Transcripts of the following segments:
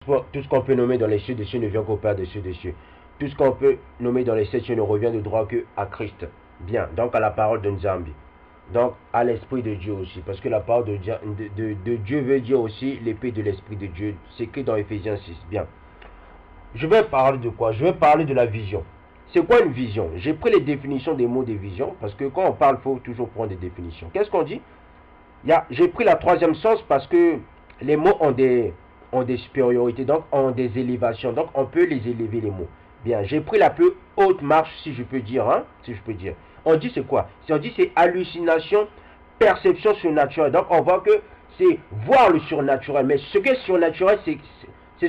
Tout ce qu'on peut nommer dans les cieux des cieux ne vient qu'au Père des cieux des cieux. Tout ce qu'on peut nommer dans les sept cieux ne revient de droit que à Christ. Bien, donc à la parole de Nzambi. Donc à l'Esprit de Dieu aussi. Parce que la parole de Dieu veut dire aussi l'épée de l'Esprit de Dieu. C'est écrit dans Ephésiens 6. Bien. Je vais parler de quoi? Je vais parler de la vision. C'est quoi une vision? J'ai pris les définitions des mots de vision. Parce que quand on parle, il faut toujours prendre des définitions. Qu'est-ce qu'on dit? J'ai pris la troisième sens parce que les mots ont des supériorités, donc ont des élévations. Donc on peut les élever les mots. Bien, j'ai pris la plus haute marche, si je peux dire, hein, si je peux dire. On dit c'est quoi? On dit c'est hallucination, perception surnaturelle. Donc on voit que c'est voir le surnaturel. Mais ce qui est surnaturel, c'est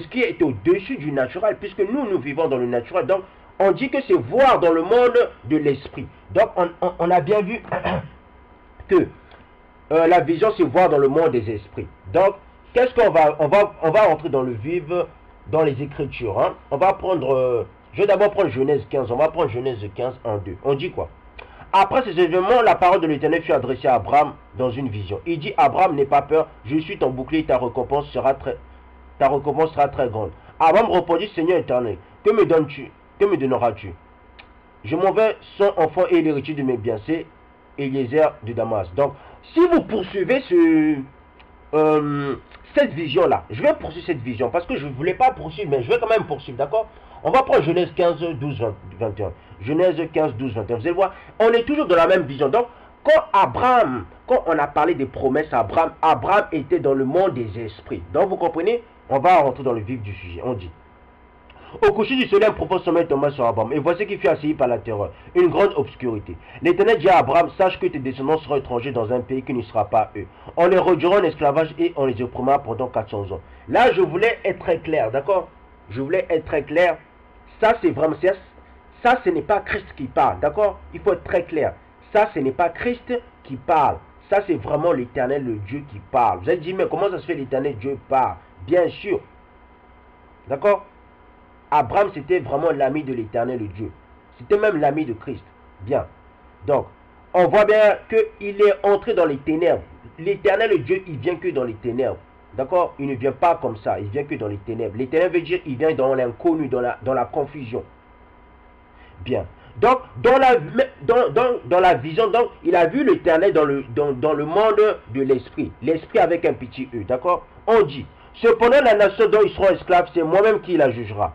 ce qui est au-dessus du naturel, puisque nous vivons dans le naturel. Donc on dit que c'est voir dans le monde de l'esprit. Donc on a bien vu que la vision, c'est voir dans le monde des esprits. Donc, qu'est-ce qu'on va... On va rentrer dans le vif, dans les Écritures. Hein. On va prendre... je vais d'abord prendre Genèse 15. On va prendre Genèse 15, 1, 2. On dit quoi? Après ces événements, la parole de l'Éternel fut adressée à Abraham dans une vision. Il dit, Abraham, n'aie pas peur, je suis ton bouclier, ta récompense sera très grande. Abraham répondit, Seigneur éternel, que me donnes-tu? Que me donneras-tu? Je m'en vais sans enfant et l'héritier de mes biens. C'est Eliezer de Damas. Donc, si vous poursuivez cette vision-là, je vais poursuivre cette vision parce que je ne voulais pas poursuivre, mais je vais quand même poursuivre, d'accord? On va prendre Genèse 15, 12, 21. Genèse 15, 12, 21. Vous allez voir, on est toujours dans la même vision. Donc, quand on a parlé des promesses à Abraham était dans le monde des esprits. Donc, vous comprenez? On va rentrer dans le vif du sujet. On dit. Au coucher du soleil, un profond sommeil tomba sur Abraham. Et voici qu'il fut assailli par la terreur, une grande obscurité. L'Éternel dit à Abraham, sache que tes descendants seront étrangers dans un pays qui ne sera pas eux. On les réduira en esclavage et on les opprimera pendant 400 ans. Là, je voulais être très clair, d'accord? Je voulais être très clair. Ça, c'est vraiment... Ça, ce n'est pas Christ qui parle, d'accord? Il faut être très clair. Ça, ce n'est pas Christ qui parle. Ça, c'est vraiment l'Éternel, le Dieu qui parle. Vous allez dire, mais comment ça se fait l'Éternel Dieu parle? Bien sûr. D'accord? Abraham, c'était vraiment l'ami de l'Éternel, le Dieu. C'était même l'ami de Christ. Bien. Donc, on voit bien qu'il est entré dans les ténèbres. L'Éternel, le Dieu, il vient que dans les ténèbres. D'accord? Il ne vient pas comme ça. Il vient que dans les ténèbres. L'Éternel veut dire qu'il vient dans l'inconnu, dans la confusion. Bien. Donc, dans la vision, donc, il a vu l'Éternel dans le monde de l'esprit. L'esprit avec un petit E. D'accord? On dit, cependant, la nation dont ils seront esclaves, c'est moi-même qui la jugerai.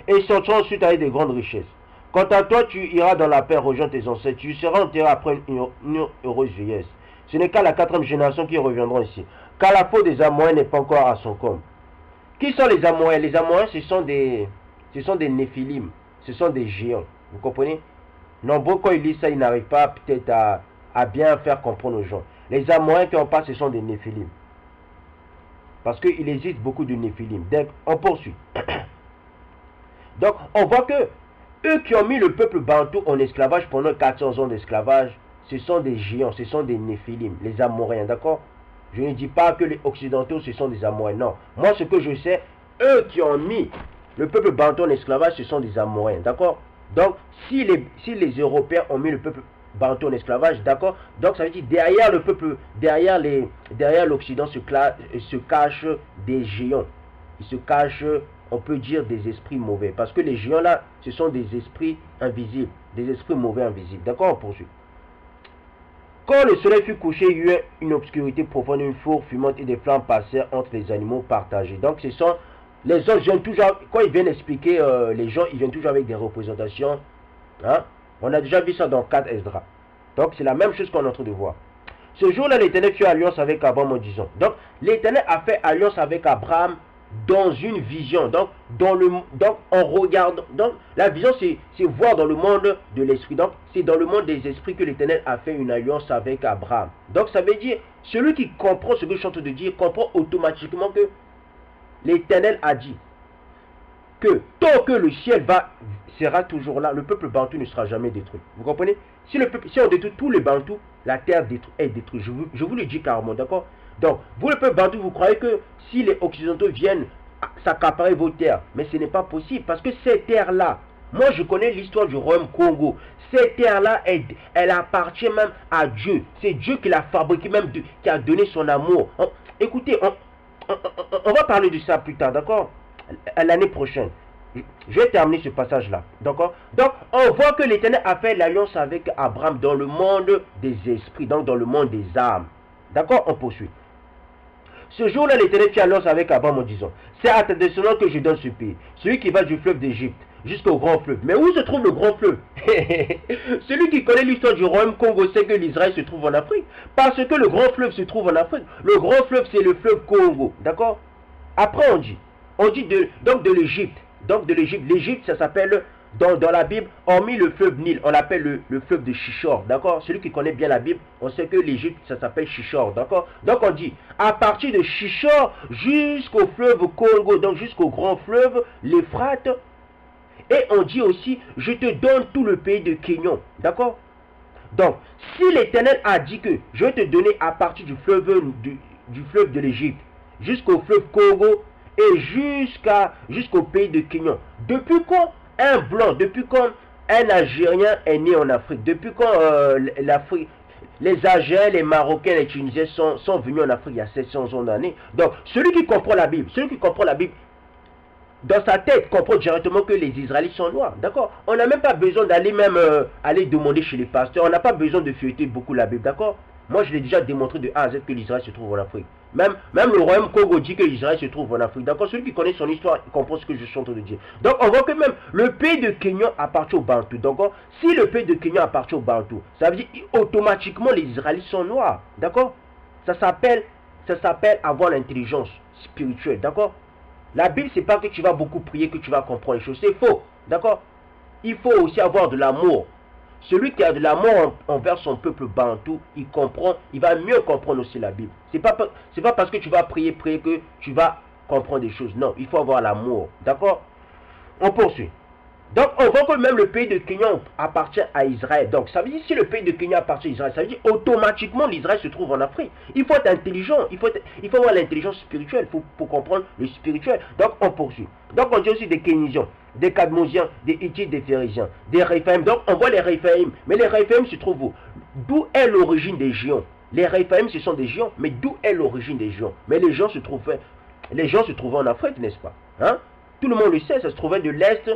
Et ils sortiront ensuite avec de grandes richesses. Quant à toi, tu iras dans la paix, rejoindre tes ancêtres. Tu seras enterré après une heureuse vieillesse. Ce n'est qu'à la 4e génération qui reviendront ici. Car la faute des Amoréens n'est pas encore à son comble. Qui sont les Amoréens? Les Amoréens, ce sont des Néphilim. Ce sont des géants. Vous comprenez? Nombreux, quand ils lisent ça, ils n'arrivent pas peut-être à bien faire comprendre aux gens. Les Amoréens qui en passent, ce sont des Néphilim. Parce qu'il existe beaucoup de Néphilim. Donc, on poursuit. Donc, on voit que eux qui ont mis le peuple bantou en esclavage pendant 400 ans d'esclavage, ce sont des géants, ce sont des Néphilim, les Amoréens, d'accord? Je ne dis pas que les Occidentaux, ce sont des Amoréens, non. Moi, ce que je sais, eux qui ont mis le peuple bantou en esclavage, ce sont des Amoréens, d'accord? Donc, si les Européens ont mis le peuple bantou en esclavage, d'accord? Donc, ça veut dire derrière le peuple, derrière l'Occident se cachent des géants. Ils se cachent, on peut dire, des esprits mauvais. Parce que les géants là, ce sont des esprits invisibles. Des esprits mauvais invisibles. D'accord, on poursuit. Quand le soleil fut couché, il y eut une obscurité profonde, une fourre fumante et des flammes passèrent entre les animaux partagés. Donc ce sont, les autres viennent toujours, quand ils viennent expliquer, les gens, ils viennent toujours avec des représentations. Hein? On a déjà vu ça dans 4 Esdras. Donc c'est la même chose qu'on est en train de voir. Ce jour-là, l'Éternel fit alliance avec Abraham en disant. Donc l'Éternel a fait alliance avec Abraham dans une vision. Donc on regarde. Donc la vision, c'est voir dans le monde de l'esprit. Donc c'est dans le monde des esprits que l'Éternel a fait une alliance avec Abraham. Donc ça veut dire, celui qui comprend ce que je suis en train de dire, comprend automatiquement que l'Éternel a dit que tant que le ciel sera toujours là, le peuple bantou ne sera jamais détruit. Vous comprenez? Si on détruit tous les bantous, la terre est détruite. Je vous le dis carrément, d'accord? Donc, vous le peuple bantou, vous croyez que si les occidentaux viennent s'accaparer vos terres, mais ce n'est pas possible, parce que ces terres-là, moi je connais l'histoire du royaume Congo, cette terre-là, elle appartient même à Dieu. C'est Dieu qui l'a fabriquée, même qui a donné son amour. Écoutez, on va parler de ça plus tard, d'accord? L'année prochaine. Je vais terminer ce passage-là, d'accord? Donc, on voit que l'Éternel a fait l'alliance avec Abraham dans le monde des esprits, donc dans le monde des âmes. D'accord? On poursuit. Ce jour-là, l'Éternel fit alliance avec Abraham en disant, c'est à ta descendance que je donne ce pays, celui qui va du fleuve d'Égypte jusqu'au grand fleuve. Mais où se trouve le grand fleuve? Celui qui connaît l'histoire du royaume Congo sait que l'Israël se trouve en Afrique. Parce que le grand fleuve se trouve en Afrique. Le grand fleuve, c'est le fleuve Congo. D'accord? Après, on dit donc de l'Égypte. Donc de l'Égypte. L'Égypte, ça s'appelle, dans la Bible, hormis le fleuve Nil, on l'appelle le fleuve de Chichor. D'accord? Celui qui connaît bien la Bible, on sait que l'Égypte, ça s'appelle Chichor. D'accord? Donc on dit, à partir de Chichor jusqu'au fleuve Congo, donc jusqu'au grand fleuve, l'Euphrate. Et on dit aussi, je te donne tout le pays de Kenyon. D'accord? Donc, si l'Éternel a dit que je vais te donner à partir du fleuve de l'Égypte jusqu'au fleuve Congo et jusqu'au pays de Kenyon, depuis quand un blanc, depuis quand un Algérien est né en Afrique, depuis quand l'Afrique, les Algériens, les Marocains, les Tunisiens sont venus en Afrique il y a 700 ans d'années. Donc, celui qui comprend la Bible, dans sa tête, comprend directement que les Israélites sont noirs. D'accord? On n'a même pas besoin d'aller aller demander chez les pasteurs. On n'a pas besoin de feuilleter beaucoup la Bible. D'accord? Moi, je l'ai déjà démontré de A à Z que l'Israël se trouve en Afrique. Même le royaume Congo dit que l'Israël se trouve en Afrique. D'accord? Celui qui connaît son histoire, il comprend ce que je suis en train de dire. Donc, on voit que même le pays de Kenya appartient au Bantou. D'accord? Si le pays de Kenya appartient au Bantou, ça veut dire automatiquement les Israélites sont noirs. D'accord? Ça s'appelle avoir l'intelligence spirituelle. D'accord? La Bible, c'est pas que tu vas beaucoup prier que tu vas comprendre les choses. C'est faux. D'accord? Il faut aussi avoir de l'amour. Celui qui a de l'amour envers son peuple bantou, il comprend, il va mieux comprendre aussi la Bible. C'est pas parce que tu vas prier que tu vas comprendre des choses. Non, il faut avoir l'amour. D'accord? On poursuit. Donc, on voit que même le pays de Kenya appartient à Israël. Donc, ça veut dire que si le pays de Kenya appartient à Israël, ça veut dire automatiquement l'Israël se trouve en Afrique. Il faut être intelligent, il faut avoir l'intelligence spirituelle pour comprendre le spirituel. Donc, on poursuit. Donc, on dit aussi des Kénisiens, des Kadmosiens, des Hittites, des Phérésiens, des Réphaïm. Donc, on voit les Réphaïm. Mais les Réphaïm se trouvent où? D'où est l'origine des géants? Les Réphaïm, ce sont des géants, mais d'où est l'origine des géants? Mais les gens se trouvaient en Afrique, n'est-ce pas? Hein? Tout le monde le sait, ça se trouvait de l'Est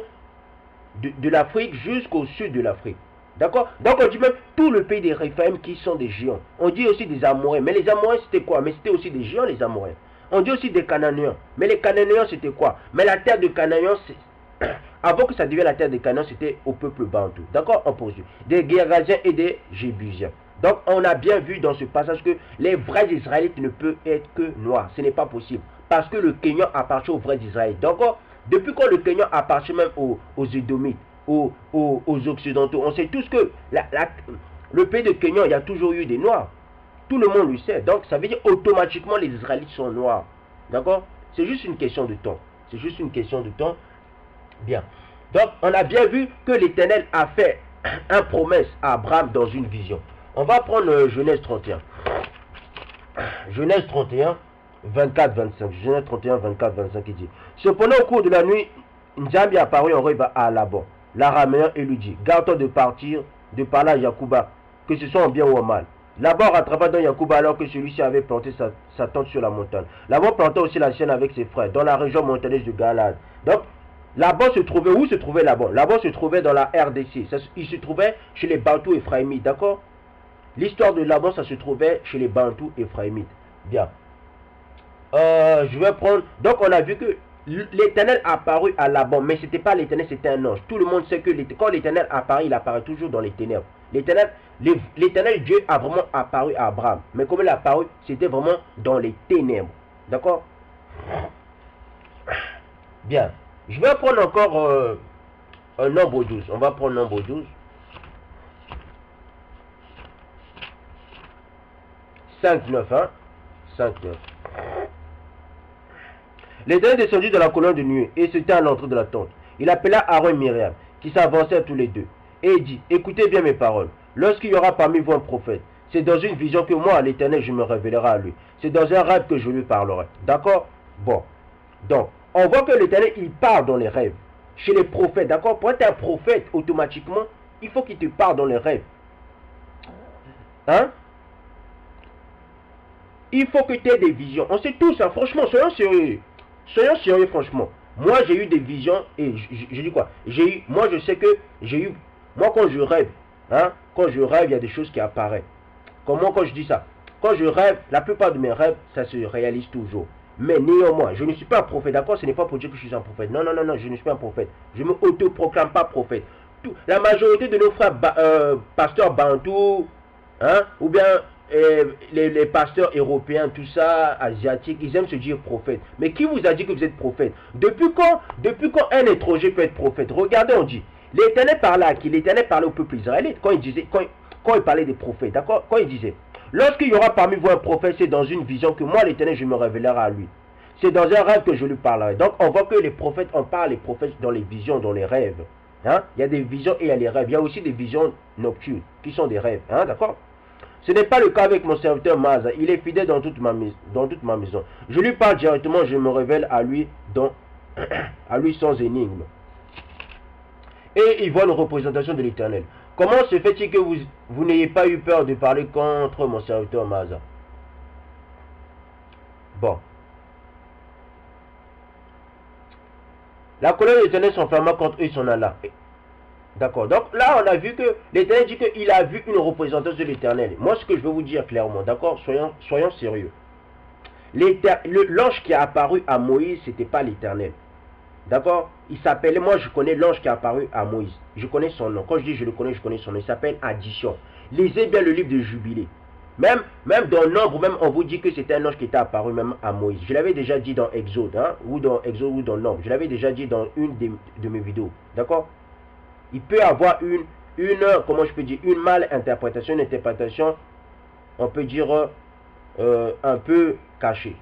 de l'Afrique jusqu'au sud de l'Afrique. D'accord? Donc on dit même tout le pays des Réphaïm qui sont des géants. On dit aussi des Amoréens. Mais les Amoréens c'était quoi? Mais c'était aussi des géants les Amoréens. On dit aussi des Cananéens. Mais les Cananéens c'était quoi? Mais la terre de Cananéens, avant que ça devienne la terre des Cananéens, c'était au peuple bantou. D'accord? On poursuit. Des Guérasiens et des Jébusiens. Donc on a bien vu dans ce passage que les vrais Israélites ne peuvent être que noirs. Ce n'est pas possible. Parce que le Kenyan appartient aux vrais Israélites. D'accord? Depuis quand le Kenya appartient même aux Édomites, aux Occidentaux, on sait tous que le pays de Kenya, il y a toujours eu des Noirs. Tout le monde le sait. Donc, ça veut dire automatiquement les Israélites sont noirs. D'accord? C'est juste une question de temps. C'est juste une question de temps. Bien. Donc, on a bien vu que l'Éternel a fait une promesse à Abraham dans une vision. On va prendre Genèse 31. Genèse 31. 24-25, Genèse 31, 24-25 qui dit: cependant au cours de la nuit, Nzambi apparut en rêve à Laban, l'araméen, et lui dit: garde-toi de parler à Yacouba, que ce soit en bien ou en mal. Laban rattrapa donc Yacouba alors que celui-ci avait planté sa tente sur la montagne. Laban planta aussi la sienne avec ses frères dans la région montagneuse de Galad. Donc Laban se trouvait, où se trouvait Laban? Laban se trouvait dans la RDC, il se trouvait chez les Bantous Éphraïmites, d'accord? L'histoire de Laban, ça se trouvait chez les Bantous Éphraïmites. Bien. Je vais prendre. Donc on a vu que l'Éternel apparut à Laban, mais c'était pas l'Éternel, c'était un ange. Tout le monde sait que quand l'Éternel apparaît, il apparaît toujours dans les ténèbres. L'Éternel Dieu a vraiment apparu à Abraham, mais comme il a apparu, c'était vraiment dans les ténèbres. D'accord? Bien. Je vais prendre encore un nombre 12. On va prendre nombre 12. 5-9, hein? 5-9. L'Éternel descendit de la colonne de nuée et se tint à l'entrée de la tente. Il appela Aaron et Myriam, qui s'avancèrent tous les deux, et il dit: écoutez bien mes paroles. Lorsqu'il y aura parmi vous un prophète, c'est dans une vision que moi, l'Éternel, je me révélerai à lui. C'est dans un rêve que je lui parlerai. D'accord? Bon. Donc, on voit que l'Éternel, il parle dans les rêves. Chez les prophètes, d'accord? Pour être un prophète, automatiquement, il faut qu'il te parle dans les rêves. Hein? Il faut que tu aies des visions. On sait tous, hein, franchement, soyons sérieux. Soyons sérieux, franchement. Moi, j'ai eu des visions et je dis quoi? Moi, je sais que j'ai eu. Moi, quand je rêve, hein, quand je rêve, il y a des choses qui apparaissent. Comment quand je dis ça? Quand je rêve, la plupart de mes rêves, ça se réalise toujours. Mais néanmoins, je ne suis pas un prophète, d'accord? Ce n'est pas pour dire que je suis un prophète. Non, non, non, non, je ne suis pas un prophète. Je ne m'auto-proclame pas prophète. La majorité de nos frères pasteurs bantous, hein, ou bien les pasteurs européens, tout ça, asiatiques, ils aiment se dire prophète. Mais qui vous a dit que vous êtes prophète? Depuis quand un étranger peut être prophète? Regardez, on dit, l'Éternel parlait à qui? L'Éternel parlait au peuple israélite quand il parlait des prophètes, d'accord? Quand il disait, lorsqu'il y aura parmi vous un prophète, c'est dans une vision que moi, l'Éternel, je me révélerai à lui. C'est dans un rêve que je lui parlerai. Donc, on voit que les prophètes, on parle les prophètes dans les visions, dans les rêves. Hein? Il y a des visions et il y a les rêves. Il y a aussi des visions nocturnes qui sont des rêves. Hein? D'accord? Ce n'est pas le cas avec mon serviteur Maza. Il est fidèle dans toute ma maison. Je lui parle directement, je me révèle à lui, à lui sans énigme. Et il voit une représentation de l'Éternel. Comment se fait-il que vous n'ayez pas eu peur de parler contre mon serviteur Maza? Bon. La colère de l'Éternel s'enflamma contre eux, s'en alla. D'accord. Donc là, on a vu que l'Éternel dit qu'il a vu une représentation de l'Éternel. Moi, ce que je veux vous dire clairement, d'accord, soyons sérieux. L'ange qui a apparu à Moïse, c'était pas l'Éternel. D'accord? Il s'appelait, moi je connais l'ange qui a apparu à Moïse. Je connais son nom. Quand je dis je connais son nom. Il s'appelle Addition. Lisez bien le livre de Jubilé. Même dans Nombre, même on vous dit que c'était un ange qui était apparu même à Moïse. Je l'avais déjà dit dans Exode, hein, ou dans Nombre. Je l'avais déjà dit dans une de mes vidéos. D'accord? Il peut avoir comment je peux dire, une mal interprétation, une interprétation, on peut dire un peu cachée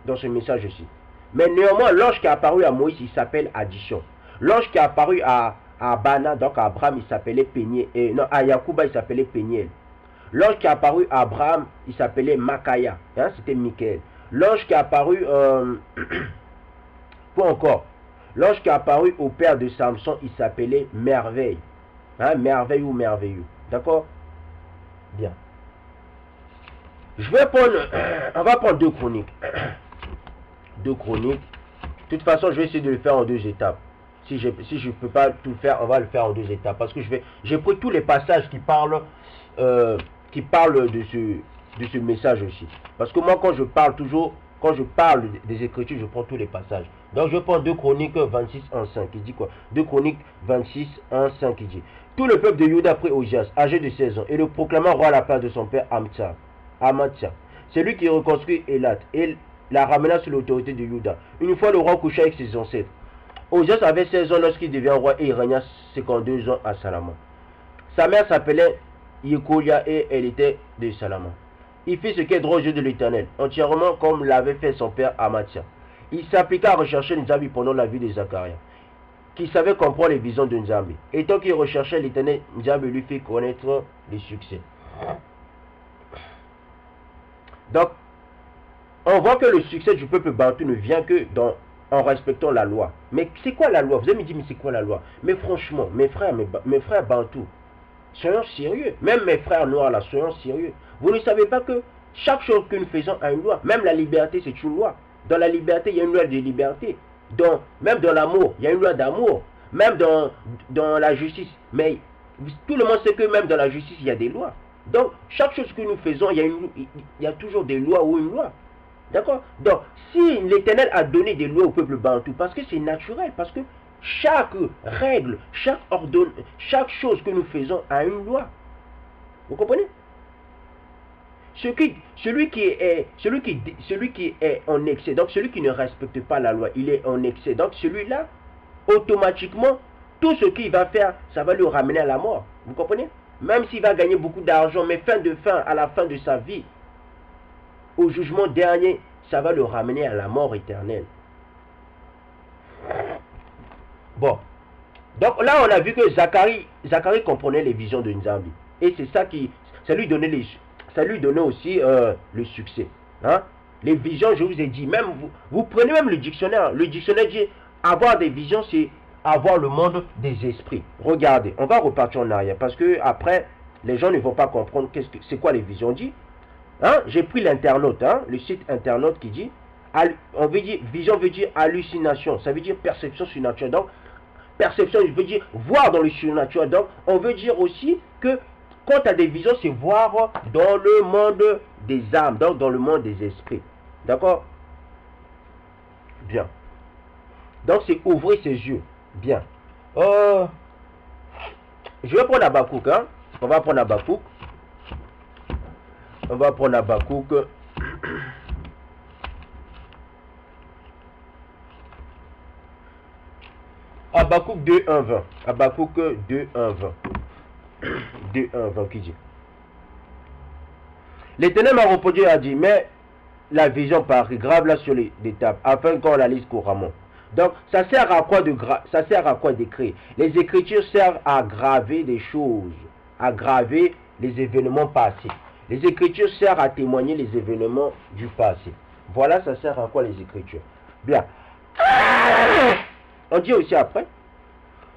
dans ce message-ci. Mais néanmoins, l'ange qui est apparu à Moïse, il s'appelle Addition. L'ange qui est apparu à Bana, donc à Abraham, il s'appelait Péniel. Non, à Yacouba, il s'appelait Péniel. L'ange qui est apparu à Abraham, il s'appelait Makaya. Hein, c'était Michael. L'ange qui est apparu... quoi encore? L'ange qui est apparu au père de Samson, il s'appelait Merveille. Hein, merveille ou merveilleux. D'accord? Bien. On va prendre 2 chroniques. 2 chroniques. De toute façon, je vais essayer de le faire en 2 étapes. Si je ne peux pas tout faire, on va le faire en 2 étapes. Parce que j'ai pris tous les passages qui parlent de ce message aussi. Parce que moi, quand je parle des Écritures, je prends tous les passages. Donc, je prends 2 Chroniques 26, 1, 5. Il dit quoi? 2 Chroniques 26, 1, 5. Il dit, tout le peuple de Juda prit Ozias, âgé de 16 ans, et le proclama roi à la place de son père Amathia. C'est lui qui reconstruit Élat et la ramena sous l'autorité de Juda. Une fois le roi coucha avec ses ancêtres. Ozias avait 16 ans lorsqu'il devient roi et il régna 52 ans à Salama. Sa mère s'appelait Yekolia et elle était de Salama. Il fit ce qui est droit aux yeux de l'Éternel, entièrement comme l'avait fait son père Amathia. Il s'appliqua à rechercher Nzambi pendant la vie de Zacharia, qui savait comprendre les visions de Nzambi. Et tant qu'il recherchait l'Éternel, Nzambi lui fit connaître les succès. Donc, on voit que le succès du peuple bantou ne vient que en respectant la loi. Mais c'est quoi la loi? Vous allez me dire, mais c'est quoi la loi? Mais franchement, mes frères bantous, soyons sérieux. Même mes frères noirs là, soyons sérieux. Vous ne savez pas que chaque chose que nous faisons a une loi. Même la liberté, c'est une loi. Dans la liberté, il y a une loi de liberté. Même dans l'amour, il y a une loi d'amour. Même dans la justice. Mais tout le monde sait que même dans la justice, il y a des lois. Donc, chaque chose que nous faisons, il y a toujours des lois ou une loi. D'accord? Donc, si l'Éternel a donné des lois au peuple bantou, parce que c'est naturel, parce que chaque règle, chaque chose que nous faisons a une loi. Vous comprenez? Celui qui est en excès, donc celui qui ne respecte pas la loi, il est en excès. Donc celui-là, automatiquement, tout ce qu'il va faire, ça va le ramener à la mort. Vous comprenez? Même s'il va gagner beaucoup d'argent, mais à la fin de sa vie, au jugement dernier, ça va le ramener à la mort éternelle. Bon. Donc là, on a vu que Zacharie comprenait les visions de Nzambi. Et c'est ça lui donnait aussi le succès. Hein? Les visions, je vous ai dit, même vous prenez même le dictionnaire. Le dictionnaire dit, avoir des visions, c'est avoir le monde des esprits. Regardez, on va repartir en arrière. Parce que après, les gens ne vont pas comprendre c'est quoi les visions. On dit, Hein? J'ai pris l'internaute, hein? Le site internaute qui dit, on veut dire, vision veut dire hallucination, ça veut dire perception surnaturelle. Donc, perception veut dire voir dans le surnaturel. Donc, on veut dire aussi que quand tu as des visions, c'est voir dans le monde des âmes, donc dans le monde des esprits. D'accord? Bien. Donc, c'est ouvrir ses yeux. Bien. Je vais prendre Habakkuk. Hein? On va prendre Habakkuk. On va prendre Habakkuk. Habakkuk 2, 1, 20. Habakkuk 2, 1, 20. 2, 1, 20 qui dit. L'Éternel m'a répondu et a dit, mais la vision parie, grave-la sur les tables, afin qu'on la lise couramment. Donc, ça sert à quoi ça sert à quoi d'écrire? Les Écritures servent à graver des choses, à graver les événements passés. Les Écritures servent à témoigner les événements du passé. Voilà, ça sert à quoi les Écritures? Bien. On dit aussi après.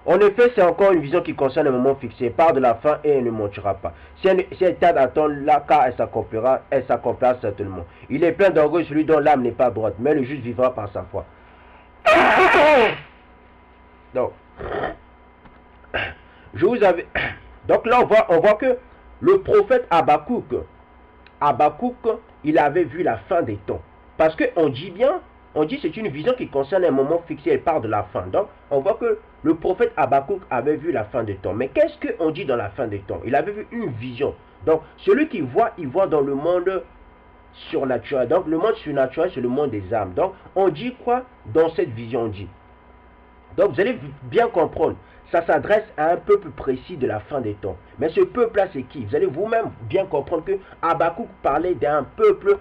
En effet, c'est encore une vision qui concerne un moment fixé, part de la fin et elle ne mentira pas. Si elle tarde à attendre là, car elle s'accomplira certainement. Il est plein d'orgueil celui dont l'âme n'est pas droite, mais le juste vivra par sa foi. Donc, je vous avais. Donc là, on voit que le prophète Habakkuk, il avait vu la fin des temps. Parce qu'on dit bien, on dit c'est une vision qui concerne un moment fixé, elle part de la fin. Donc, on voit que le prophète Habakkuk avait vu la fin des temps. Mais qu'est-ce qu'on dit dans la fin des temps? Il avait vu une vision. Donc, celui qui voit, il voit dans le monde surnaturel. Donc, le monde surnaturel, c'est le monde des âmes. Donc, on dit quoi dans cette vision? On dit. Donc, vous allez bien comprendre. Ça s'adresse à un peuple précis de la fin des temps. Mais ce peuple-là, c'est qui? Vous allez vous-même bien comprendre que Habakkuk parlait d'un peuple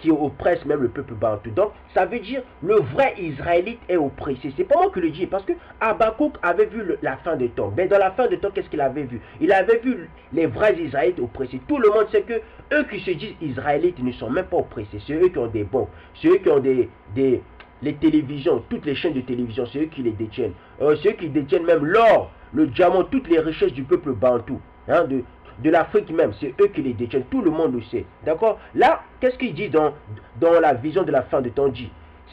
qui oppresse même le peuple bantou. Donc, ça veut dire le vrai Israélite est oppressé. C'est pas moi qui le dis, parce que Habakkuk avait vu la fin des temps. Mais dans la fin des temps, qu'est-ce qu'il avait vu? Il avait vu les vrais Israélites oppressés. Tout le monde sait que eux qui se disent Israélites ne sont même pas oppressés. C'est eux qui ont des bons. C'est eux qui ont les télévisions, toutes les chaînes de télévision, c'est eux qui les détiennent. C'est eux qui détiennent même l'or, le diamant, toutes les richesses du peuple bantou. Hein, de l'Afrique même, c'est eux qui les détiennent, tout le monde le sait. D'accord? Là, qu'est-ce qu'il dit dans la vision de la fin de temps? Dit,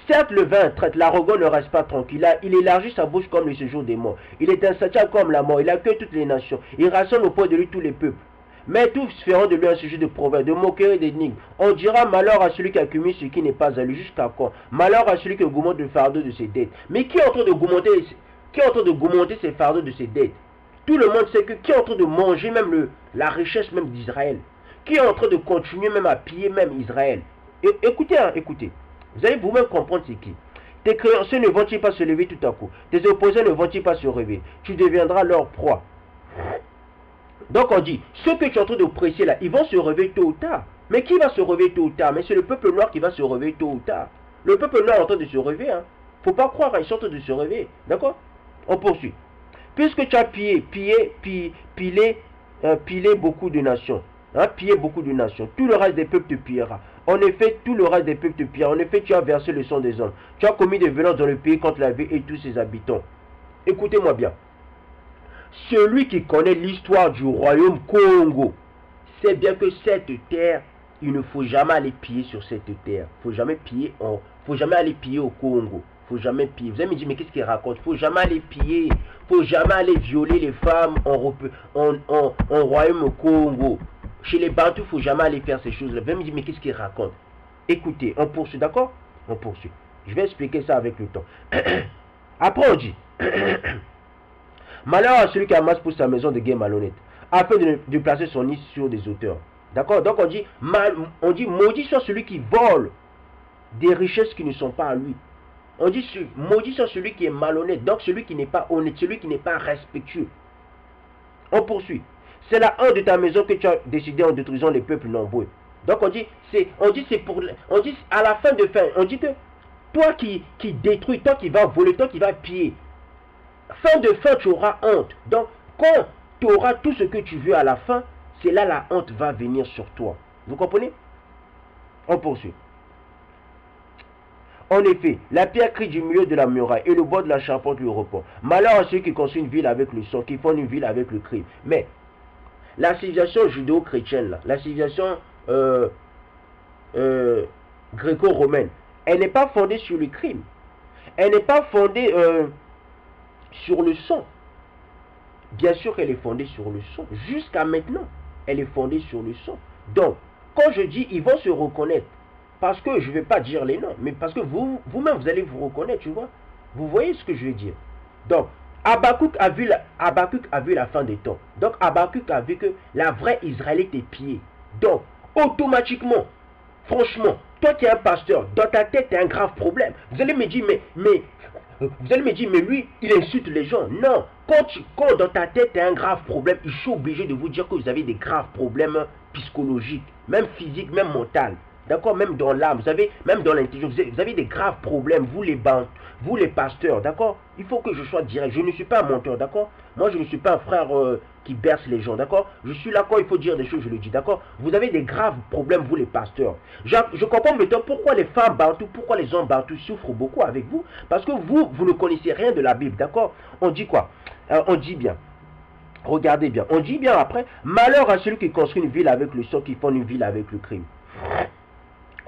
certes le vin traite, l'arrogant ne reste pas tranquille. Là, il élargit sa bouche comme le séjour des morts. Il est insatiable comme la mort, il accueille toutes les nations. Il rassemble au point de lui tous les peuples. Mais tous feront de lui un sujet de proverbe, de moquerie et d'énigme. On dira malheur à celui qui accumule ce qui n'est pas à lui, jusqu'à quand? Malheur à celui qui augmente le fardeau de ses dettes. Mais qui est en train d'augmenter ses fardeaux de ses dettes? Tout le monde sait que qui est en train de manger même la richesse même d'Israël? Qui est en train de continuer même à piller même Israël? Écoutez, hein, écoutez. Vous allez vous-même comprendre c'est qui. Tes créanciers ne vont-ils pas se lever tout à coup? Tes opposants ne vont-ils pas se réveiller? Tu deviendras leur proie. Donc on dit, ceux que tu es en train d'oppresser là, ils vont se réveiller tôt ou tard. Mais qui va se réveiller tôt ou tard? Mais c'est le peuple noir qui va se réveiller tôt ou tard. Le peuple noir est en train de se réveiller. Hein. Faut pas croire, ils sont en train de se réveiller. D'accord? On poursuit. Puisque tu as pilé beaucoup de nations, hein, pillé beaucoup de nations, tout le reste des peuples te pillera. En effet, tout le reste des peuples te pillera. En effet, tu as versé le sang des hommes. Tu as commis des violences dans le pays contre la vie et tous ses habitants. Écoutez-moi bien. Celui qui connaît l'histoire du royaume Congo sait bien que cette terre, il ne faut jamais aller piller sur cette terre. Faut jamais aller piller au Congo. Faut jamais piller. Vous allez me dire, mais qu'est-ce qu'il raconte? Faut jamais aller piller. Faut jamais aller violer les femmes en royaume Congo. Chez les Bantous, faut jamais aller faire ces choses-là. Vous allez me dire, mais qu'est-ce qu'il raconte? Écoutez, on poursuit, d'accord? On poursuit. Je vais expliquer ça avec le temps. Après, on dit... Malheur à celui qui amasse pour sa maison de guerre malhonnête, afin de placer son nid sur des auteurs. D'accord? Donc on dit maudit soit celui qui vole des richesses qui ne sont pas à lui. On dit maudit soit celui qui est malhonnête, donc celui qui n'est pas honnête, celui qui n'est pas respectueux. On poursuit. C'est la honte de ta maison que tu as décidé en détruisant les peuples nombreux. Donc on dit à la fin de fin, on dit que toi qui détruis, toi qui vas voler, toi qui vas piller, fin de fin, tu auras honte. Donc, quand tu auras tout ce que tu veux à la fin, c'est là la honte va venir sur toi. Vous comprenez? On poursuit. En effet, la pierre crie du milieu de la muraille et le bois de la charpente lui répond. Malheur à ceux qui construisent une ville avec le sang, qui font une ville avec le crime. Mais la civilisation judéo-chrétienne, la civilisation euh, gréco-romaine, elle n'est pas fondée sur le crime. Elle n'est pas fondée sur le sang. Bien sûr qu'elle est fondée sur le sang. Jusqu'à maintenant, elle est fondée sur le sang. Donc, quand je dis ils vont se reconnaître, parce que je ne vais pas dire les noms, mais parce que vous-même, vous allez vous reconnaître, tu vois. Vous voyez ce que je veux dire. Donc, Habakkuk a vu la fin des temps. Donc, Habakkuk a vu que la vraie Israël était pillée. Donc, automatiquement, franchement, toi qui es un pasteur, dans ta tête, tu as un grave problème. Vous allez me dire, mais lui, il insulte les gens. Non, quand dans ta tête, tu as un grave problème, je suis obligé de vous dire que vous avez des graves problèmes psychologiques, même physiques, même mentaux. D'accord, même dans l'âme, vous avez, même dans l'intelligence, vous avez des graves problèmes, vous les pasteurs, d'accord. Il faut que je sois direct, je ne suis pas un menteur, d'accord. Moi, je ne suis pas un frère qui berce les gens, d'accord. Je suis là quand il faut dire des choses, je le dis, d'accord. Vous avez des graves problèmes, vous les pasteurs. Je comprends maintenant pourquoi les femmes bantoues, pourquoi les hommes bantoues souffrent beaucoup avec vous. Parce que vous ne connaissez rien de la Bible, d'accord. On dit quoi? On dit bien. Regardez bien, on dit bien après, malheur à celui qui construit une ville avec le sang, qui fonde une ville avec le crime.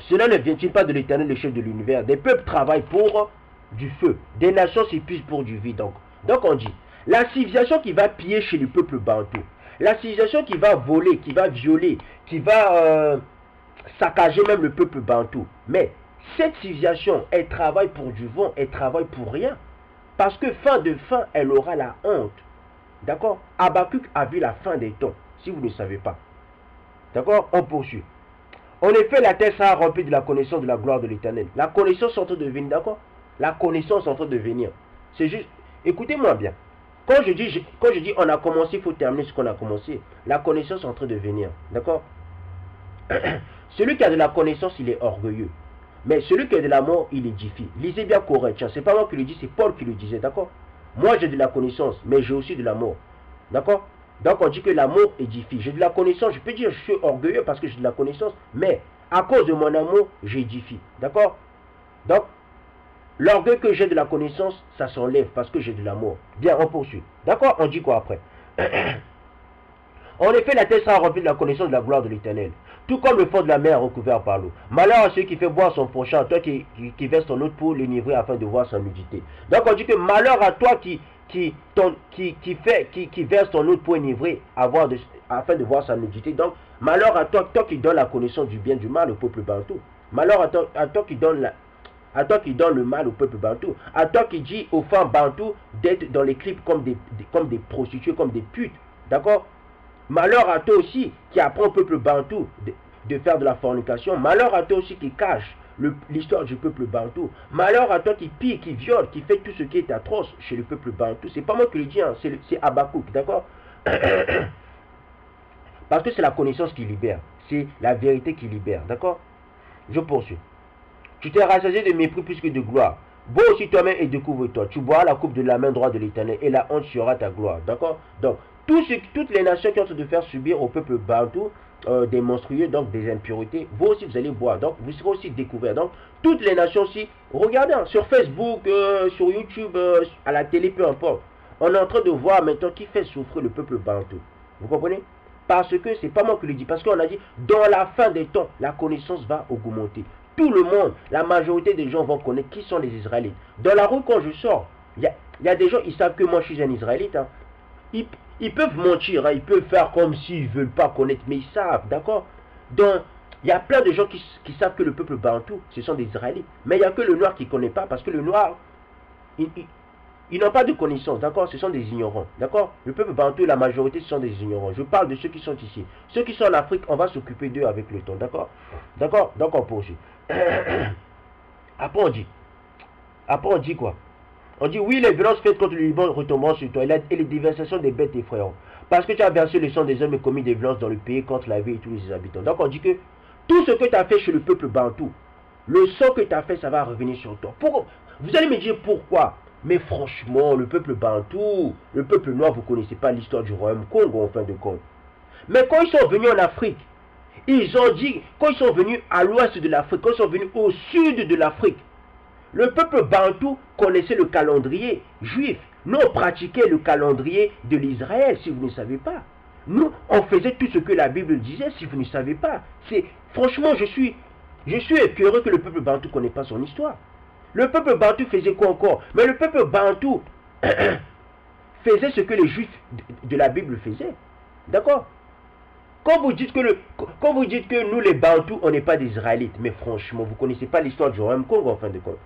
Cela ne vient-il pas de l'Éternel, le chef de l'univers? Des peuples travaillent pour du feu, des nations s'épuisent pour du vide. Donc on dit, la civilisation qui va piller chez le peuple bantou, la civilisation qui va voler, qui va violer, qui va saccager même le peuple bantou. Mais cette civilisation, elle travaille pour du vent, elle travaille pour rien. Parce que fin de fin, elle aura la honte. D'accord? Habakkuk a vu la fin des temps, si vous ne savez pas. D'accord? On poursuit. En effet, la terre sera remplie de la connaissance de la gloire de l'Éternel. La connaissance est en train de venir, d'accord? La connaissance est en train de venir. C'est juste, écoutez-moi bien. Quand je dis on a commencé, il faut terminer ce qu'on a commencé. La connaissance est en train de venir, d'accord? Celui qui a de la connaissance, il est orgueilleux. Mais celui qui a de l'amour, il édifie. Lisez bien Corinthiens, c'est pas moi qui le dis, c'est Paul qui le disait, d'accord? Moi j'ai de la connaissance, mais j'ai aussi de l'amour, d'accord? Donc on dit que l'amour édifie. J'ai de la connaissance, je peux dire je suis orgueilleux parce que j'ai de la connaissance, mais à cause de mon amour, j'édifie. D'accord? Donc, l'orgueil que j'ai de la connaissance, ça s'enlève parce que j'ai de l'amour. Bien, on poursuit. D'accord? On dit quoi après? En effet, la terre sera remplie de la connaissance de la gloire de l'Éternel. Tout comme le fond de la mer recouvert par l'eau. Malheur à celui qui fait boire son prochain, toi qui verse ton autre pour l'enivrer afin de voir sa nudité. Donc on dit que malheur à toi qui verse ton autre pour enivrer afin de voir sa nudité. Donc malheur à toi qui donne la connaissance du bien et du mal au peuple bantou. Malheur à toi qui donne le mal au peuple bantou. À toi qui dit aux femmes bantou d'être dans les clips comme des prostituées, comme des putes. D'accord? Malheur à toi aussi qui apprend au peuple bantou de faire de la fornication. Malheur à toi aussi qui cache l'histoire du peuple bantou. Malheur à toi qui pille, qui viole, qui fait tout ce qui est atroce chez le peuple bantou. C'est pas moi qui le dis, hein, c'est Habakkuk, d'accord? Parce que c'est la connaissance qui libère. C'est la vérité qui libère, d'accord? Je poursuis. Tu t'es rassasié de mépris plus que de gloire. Bois aussi toi-même et découvre-toi. Tu boiras la coupe de la main droite de l'Éternel et la honte sera ta gloire. D'accord? Donc, toutes les nations qui ont de faire subir au peuple bantou des monstrueux, donc des impuretés, vous aussi vous allez boire. Donc, vous serez aussi découverts. Donc, toutes les nations aussi, regardez hein, sur Facebook, sur YouTube, à la télé, peu importe. On est en train de voir maintenant qui fait souffrir le peuple bantou. Vous comprenez? Parce que c'est pas moi qui le dis. Parce qu'on a dit, dans la fin des temps, la connaissance va augmenter. Tout le monde, la majorité des gens vont connaître qui sont les Israélites. Dans la rue, quand je sors, il y a des gens, ils savent que moi je suis un Israélite. Hein. Ils peuvent mentir, hein, ils peuvent faire comme s'ils ne veulent pas connaître, mais ils savent, d'accord? Donc, il y a plein de gens qui savent que le peuple bantou, ce sont des Israélites. Mais il n'y a que le noir qui ne connaît pas, parce que le noir, ils n'ont pas de connaissances, d'accord? Ce sont des ignorants, d'accord? Le peuple bantou, la majorité, ce sont des ignorants. Je parle de ceux qui sont ici. Ceux qui sont en Afrique, on va s'occuper d'eux avec le temps, d'accord? D'accord? Donc on poursuit. Après on dit quoi? On dit oui, les violences faites contre le Liban retomberont sur toi et les dévastations des bêtes effrayeront. Parce que tu as versé le sang des hommes et commis des violences dans le pays contre la vie et tous les habitants. Donc on dit que tout ce que tu as fait chez le peuple bantou, le sang que tu as fait, ça va revenir sur toi. Vous allez me dire pourquoi? Mais franchement, le peuple bantou, le peuple noir, vous ne connaissez pas l'histoire du royaume Congo en fin de compte. Mais quand ils sont venus en Afrique, ils ont dit, quand ils sont venus à l'ouest de l'Afrique, quand ils sont venus au sud de l'Afrique, le peuple bantou connaissait le calendrier juif. Nous, on pratiquait le calendrier de l'Israël, si vous ne savez pas. Nous, on faisait tout ce que la Bible disait, si vous ne savez pas. Franchement, je suis écœuré que le peuple bantou ne connaît pas son histoire. Le peuple bantou faisait quoi encore? Mais le peuple bantou faisait ce que les juifs de la Bible faisaient. D'accord? Quand vous dites que nous les bantous, on n'est pas des Israélites, mais franchement, vous ne connaissez pas l'histoire du royaume Congo en fin de compte.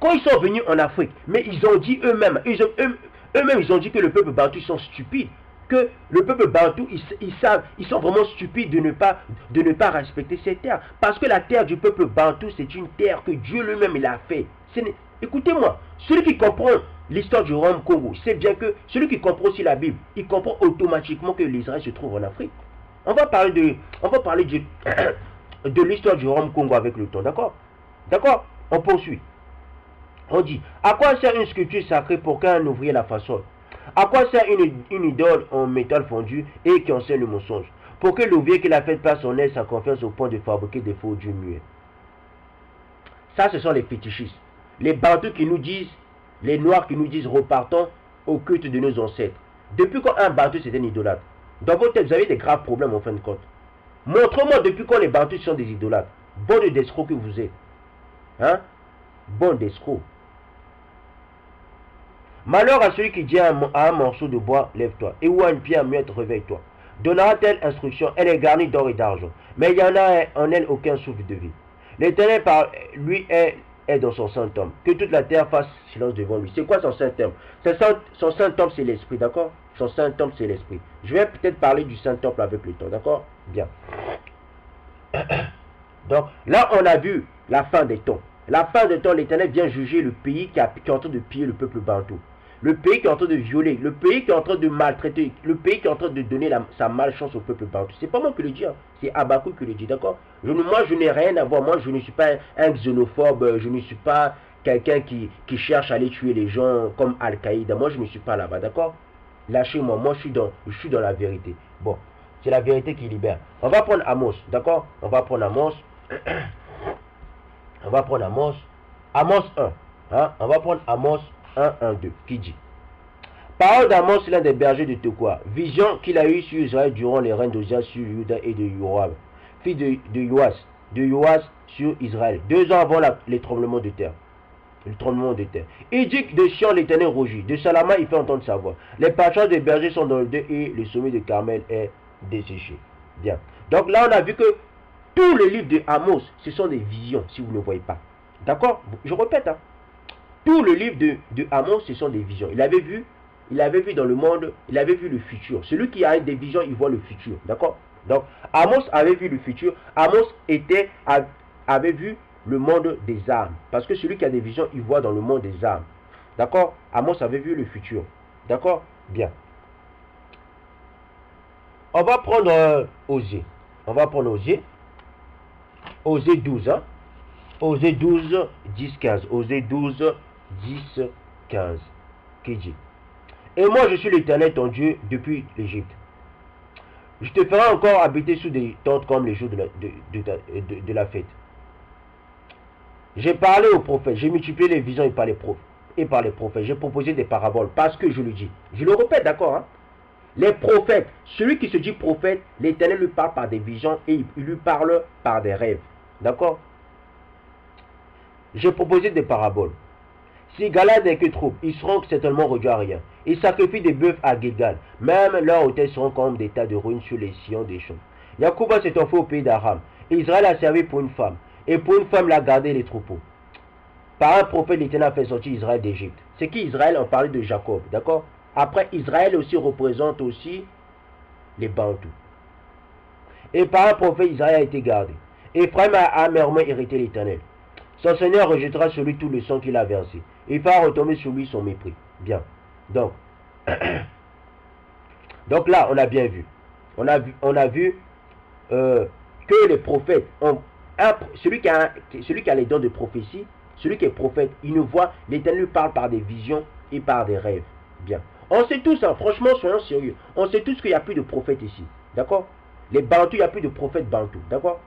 Quand ils sont venus en Afrique, mais ils ont dit eux-mêmes, ils ont dit que le peuple bantou, ils sont stupides. Que le peuple bantou, ils sont vraiment stupides de ne pas respecter ces terres. Parce que la terre du peuple bantou, c'est une terre que Dieu lui-même il a fait. Écoutez-moi, celui qui comprend l'histoire du royaume Congo, c'est bien que celui qui comprend aussi la Bible, il comprend automatiquement que l'Israël se trouve en Afrique. On va parler de l'histoire du royaume Congo avec le temps, d'accord? D'accord? On poursuit. On dit, à quoi sert une sculpture sacrée pour qu'un ouvrier la façonne? À quoi sert une idole en métal fondu et qui enseigne le mensonge? Pour que l'ouvrier qui l'a fait passe son aide sa confiance au point de fabriquer des faux dieux muets. Ça, ce sont les fétichistes. Les bantous qui nous disent, les noirs qui nous disent, repartons au culte de nos ancêtres. Depuis quand un bantou c'est un idolâtre? Dans votre tête, vous avez des graves problèmes en fin de compte. Montrez-moi depuis quand les bantous sont des idolâtres. Bon d'escrocs que vous êtes. Hein? Bon d'escrocs. Malheur à celui qui dit à un morceau de bois, lève-toi, et ou à une pierre muette, réveille-toi. Donnera-t-elle instruction? Elle est garnie d'or et d'argent, mais il n'y en a en elle aucun souffle de vie. L'Éternel par lui est dans son saint temple. Que toute la terre fasse silence devant lui. C'est quoi son saint temple? Son saint temple, c'est l'esprit, d'accord? Son saint temple, c'est l'esprit. Je vais peut-être parler du saint temple avec le temps, d'accord? Bien. Donc, là, on a vu la fin des temps. La fin des temps, l'Éternel vient juger le pays qui est en train de piller le peuple bantou. Le pays qui est en train de violer, le pays qui est en train de maltraiter, le pays qui est en train de donner sa malchance au peuple bantou. C'est pas moi qui le dis, hein. C'est Habakkuk qui le dit, d'accord? Moi, je n'ai rien à voir. Moi, je ne suis pas un xénophobe. Je ne suis pas quelqu'un qui cherche à aller tuer les gens comme Al-Qaïda. Moi, je ne suis pas là-bas, d'accord? Lâchez-moi. Moi, je suis dans la vérité. Bon, c'est la vérité qui libère. On va prendre Amos, d'accord? On va prendre Amos. On va prendre Amos. Amos 1. Hein? On va prendre Amos 1, 1, 2. Qui dit? Parole d'Amos, l'un des bergers de Tekoa. Vision qu'il a eue sur Israël durant les règnes d'Osia sur Juda et de Yoram, fils de Yoas sur Israël. 2 ans avant les tremblements de terre. Le tremblement de terre. Il dit que de Sion l'Éternel rougit. De Salama il fait entendre sa voix. Les pâturages des bergers sont dans le deuil et le sommet de Carmel est desséché. Bien. Donc là on a vu que tous les livres de Amos, ce sont des visions, si vous ne voyez pas. D'accord? Je répète, hein. Tous les livres de Amos, ce sont des visions. Il avait vu dans le monde, il avait vu le futur. Celui qui a des visions, il voit le futur. D'accord? Donc, Amos avait vu le futur. Amos avait vu le monde des âmes. Parce que celui qui a des visions, il voit dans le monde des âmes. D'accord? Amos avait vu le futur. D'accord? Bien. On va prendre Osée. On va prendre Osée. Osée 12, hein? Osée 12, 10, 15. Osée 12, 10, 15. Qui dit? Et moi je suis l'Éternel ton Dieu depuis l'Égypte. Je te ferai encore habiter sous des tentes comme les jours de la fête. J'ai parlé aux prophètes, j'ai multiplié les visions et par les prophètes. J'ai proposé des paraboles parce que je le dis. Je le répète, d'accord, hein? Les prophètes, celui qui se dit prophète, l'Éternel lui parle par des visions et il lui parle par des rêves. D'accord? J'ai proposé des paraboles. Si Galad n'est que troupe, ils seront certainement réduits à rien. Ils sacrifient des bœufs à Gilgal. Même leurs hôtels seront comme des tas de ruines sur les sillons des champs. Yacouba s'est enfuie au pays d'Aram. Israël a servi pour une femme. Et pour une femme, il a gardé les troupeaux. Par un prophète, l'Éternel a fait sortir Israël d'Égypte. C'est qui Israël? On parlait de Jacob. D'accord? Après, Israël aussi représente aussi les Bantous. Et par un prophète, Israël a été gardé. Ephraim a amèrement hérité l'Éternel. Son Seigneur rejettera sur lui tout le sang qu'il a versé. Il fera retomber sur lui son mépris. Bien. Donc là, on a bien vu. On a vu que les prophètes ont celui qui a les dons de prophétie, celui qui est prophète, il ne voit, l'Éternel lui parle par des visions et par des rêves. Bien. On sait tous, hein, franchement, soyons sérieux. On sait tous qu'il n'y a plus de prophètes ici. D'accord? Les Bantous, il n'y a plus de prophètes Bantous. D'accord?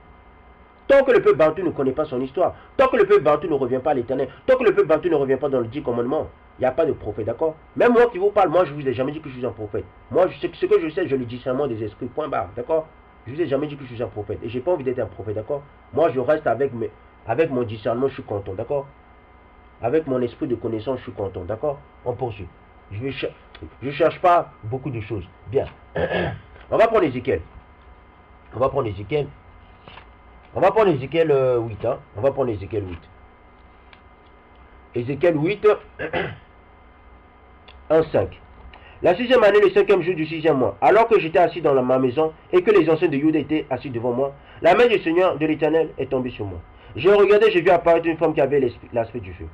Tant que le peuple Bantou ne connaît pas son histoire, tant que le peuple Bantou ne revient pas à l'Éternel, tant que le peuple Bantou ne revient pas dans le 10 commandements, Il n'y a pas de prophète, d'accord? Même moi qui vous parle, moi je vous ai jamais dit que je suis un prophète. Moi, ce que je sais, je le discernement des esprits, point barre, d'accord? Je vous ai jamais dit que je suis un prophète. Et j'ai pas envie d'être un prophète, d'accord? Moi, je reste avec mon discernement, je suis content, d'accord? Avec mon esprit de connaissance, je suis content, d'accord? On poursuit. Je cherche pas beaucoup de choses. Bien. On va prendre Ézéchiel. On va prendre Ézéchiel. On va prendre Ézéchiel 8. Hein? On va prendre Ézéchiel 8. Ézéchiel 8, 1, 5. La sixième année, le cinquième jour du sixième mois, alors que j'étais assis dans ma maison et que les anciens de Juda étaient assis devant moi, la main du Seigneur de l'Éternel est tombée sur moi. J'ai regardé, j'ai vu apparaître une femme qui avait l'aspect du feu.